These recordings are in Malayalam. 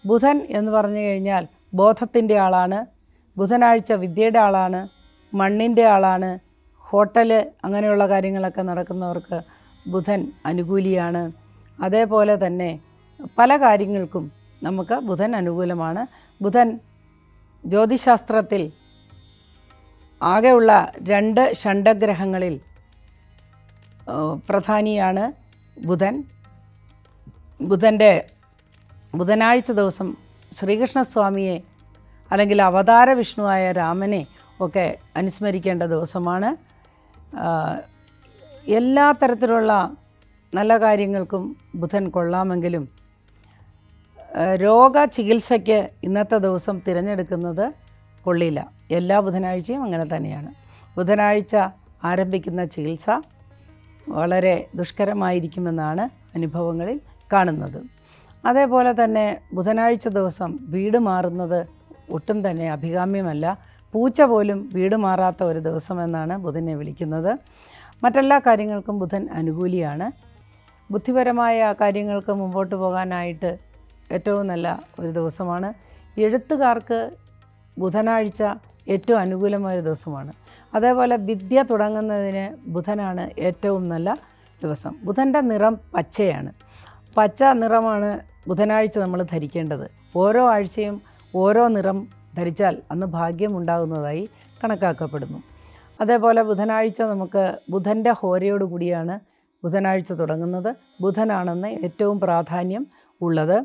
ബുധൻ എന്ന് പറഞ്ഞു കഴിഞ്ഞാൽ ബോധത്തിൻ്റെ ആളാണ്, ബുധനാഴ്ച വിദ്യയുടെ ആളാണ്, മണ്ണിൻ്റെ ആളാണ്. ഹോട്ടല് അങ്ങനെയുള്ള കാര്യങ്ങളൊക്കെ നടക്കുന്നവർക്ക് ബുധൻ അനുകൂലിയാണ്. അതേപോലെ തന്നെ പല കാര്യങ്ങൾക്കും നമുക്ക് ബുധൻ അനുകൂലമാണ്. ബുധൻ ജ്യോതിശാസ്ത്രത്തിൽ ആകെയുള്ള 2 ഷണ്ഡഗ്രഹങ്ങളിൽ പ്രധാനിയാണ് ബുധൻ. ബുധനാഴ്ച ദിവസം ശ്രീകൃഷ്ണസ്വാമിയെ അല്ലെങ്കിൽ അവതാര വിഷ്ണുവായ രാമനെ ഒക്കെ അനുസ്മരിക്കേണ്ട ദിവസമാണ്. എല്ലാ തരത്തിലുള്ള നല്ല കാര്യങ്ങൾക്കും ബുധൻ കൊള്ളാമെങ്കിലും രോഗചികിത്സയ്ക്ക് ഇന്നത്തെ ദിവസം തിരഞ്ഞെടുക്കുന്നത് കൊള്ളില്ല. എല്ലാ ബുധനാഴ്ചയും അങ്ങനെ തന്നെയാണ്. ബുധനാഴ്ച ആരംഭിക്കുന്ന ചികിത്സ വളരെ ദുഷ്കരമായിരിക്കുമെന്നാണ് അനുഭവങ്ങളിൽ കാണുന്നത്. അതേപോലെ തന്നെ ബുധനാഴ്ച ദിവസം വീട് മാറുന്നത് ഒട്ടും തന്നെ അഭികാമ്യമല്ല. പൂച്ച പോലും വീട് മാറാത്ത ഒരു ദിവസമെന്നാണ് ബുധനെ വിളിക്കുന്നത്. മറ്റെല്ലാ കാര്യങ്ങൾക്കും ബുധൻ അനുകൂലിയാണ്. ബുദ്ധിപരമായ കാര്യങ്ങൾക്ക് മുമ്പോട്ട് പോകാനായിട്ട് ഏറ്റവും നല്ല ഒരു ദിവസമാണ്. എഴുത്തുകാർക്ക് ബുധനാഴ്ച ഏറ്റവും അനുകൂലമായ ദിവസമാണ്. അതേപോലെ വിദ്യ തുടങ്ങുന്നതിന് ബുധനാണ് ഏറ്റവും നല്ല ദിവസം. ബുധൻ്റെ നിറം പച്ചയാണ്. പച്ച നിറമാണ് ബുധനാഴ്ച നമ്മൾ ധരിക്കേണ്ടത്. ഓരോ ആഴ്ചയും ഓരോ നിറം ധരിച്ചാൽ അന്ന് ഭാഗ്യമുണ്ടാകുന്നതായി കണക്കാക്കപ്പെടുന്നു. അതേപോലെ ബുധനാഴ്ച നമുക്ക് ബുധൻ്റെ ഹോരയോട് കൂടിയാണ് ബുധനാഴ്ച തുടങ്ങുന്നത്. ബുധനാണെന്ന് ഏറ്റവും പ്രാധാന്യം ഉള്ളത്.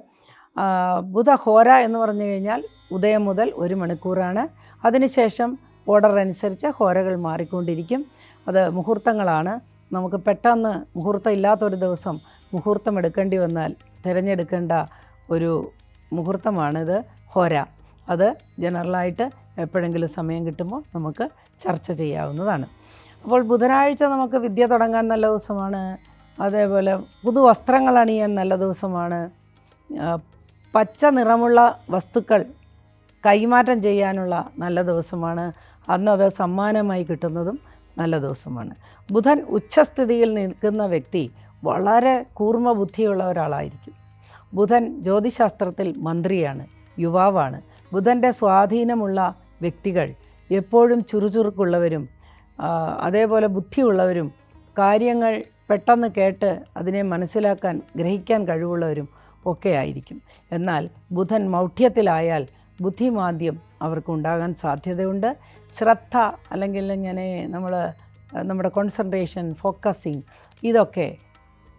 ബുധഹോര എന്ന് പറഞ്ഞു കഴിഞ്ഞാൽ ഉദയം മുതൽ 1 മണിക്കൂറാണ്. അതിനുശേഷം ഓർഡർ അനുസരിച്ച് ഹോരകൾ മാറിക്കൊണ്ടിരിക്കും. അത് മുഹൂർത്തങ്ങളാണ്. നമുക്ക് പെട്ടെന്ന് മുഹൂർത്തം ഇല്ലാത്തൊരു ദിവസം മുഹൂർത്തം എടുക്കേണ്ടി വന്നാൽ തിരഞ്ഞെടുക്കേണ്ട ഒരു മുഹൂർത്തമാണിത് ഹോര. അത് ജനറലായിട്ട് എപ്പോഴെങ്കിലും സമയം കിട്ടുമ്പോൾ നമുക്ക് ചർച്ച ചെയ്യാവുന്നതാണ്. അപ്പോൾ ബുധനാഴ്ച നമുക്ക് വിദ്യ തുടങ്ങാൻ നല്ല ദിവസമാണ്. അതേപോലെ പുതുവസ്ത്രങ്ങൾ അണിയാൻ നല്ല ദിവസമാണ്. പച്ച നിറമുള്ള വസ്തുക്കൾ കൈമാറ്റം ചെയ്യാനുള്ള നല്ല ദിവസമാണ്. അന്നത് സമ്മാനമായി കിട്ടുന്നതും നല്ല ദിവസമാണ്. ബുധൻ ഉച്ചസ്ഥിതിയിൽ നിൽക്കുന്ന വ്യക്തി വളരെ കൂർമ്മ ബുദ്ധിയുള്ള ഒരാളായിരിക്കും. ബുധൻ ജ്യോതിശാസ്ത്രത്തിൽ മന്ത്രിയാണ്, യുവാവാണ്. ബുധൻ്റെ സ്വാധീനമുള്ള വ്യക്തികൾ എപ്പോഴും ചുറുചുറുക്കുള്ളവരും അതേപോലെ ബുദ്ധിയുള്ളവരും കാര്യങ്ങൾ പെട്ടെന്ന് കേട്ട് അതിനെ മനസ്സിലാക്കാൻ ഗ്രഹിക്കാൻ കഴിവുള്ളവരും ഒക്കെ ആയിരിക്കും. എന്നാൽ ബുധൻ മൗഢ്യത്തിലായാൽ ബുദ്ധിമാന്ദ്യം അവർക്കുണ്ടാകാൻ സാധ്യതയുണ്ട്. ശ്രദ്ധ അല്ലെങ്കിൽ ഇങ്ങനെ നമ്മുടെ കോൺസെൻട്രേഷൻ, ഫോക്കസിങ് ഇതൊക്കെ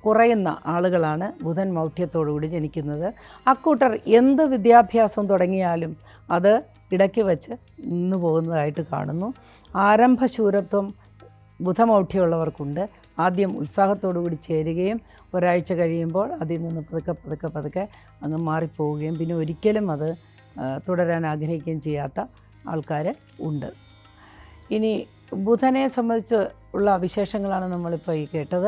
കുറയുന്ന ആളുകളാണ് ബുധൻ മൗഢ്യത്തോടുകൂടി ജനിക്കുന്നത്. അക്കൂട്ടർ എന്ത് വിദ്യാഭ്യാസം തുടങ്ങിയാലും അത് ഇടയ്ക്ക് വച്ച് നിന്നു പോകുന്നതായിട്ട് കാണുന്നു. ആരംഭശൂരത്വം ബുധമൗഢ്യമുള്ളവർക്കുണ്ട്. ആദ്യം ഉത്സാഹത്തോടുകൂടി ചേരുകയും ഒരാഴ്ച കഴിയുമ്പോൾ അതിൽ നിന്ന് പതുക്കെ അങ്ങ് മാറിപ്പോവുകയും പിന്നെ ഒരിക്കലും അത് തുടരാൻ ആഗ്രഹിക്കുകയും ചെയ്യാത്ത ആൾക്കാർ ഉണ്ട്. ഇനി ബുധനെ സംബന്ധിച്ച് ഉള്ള വിശേഷങ്ങളാണ് നമ്മളിപ്പോൾ ഈ കേട്ടത്.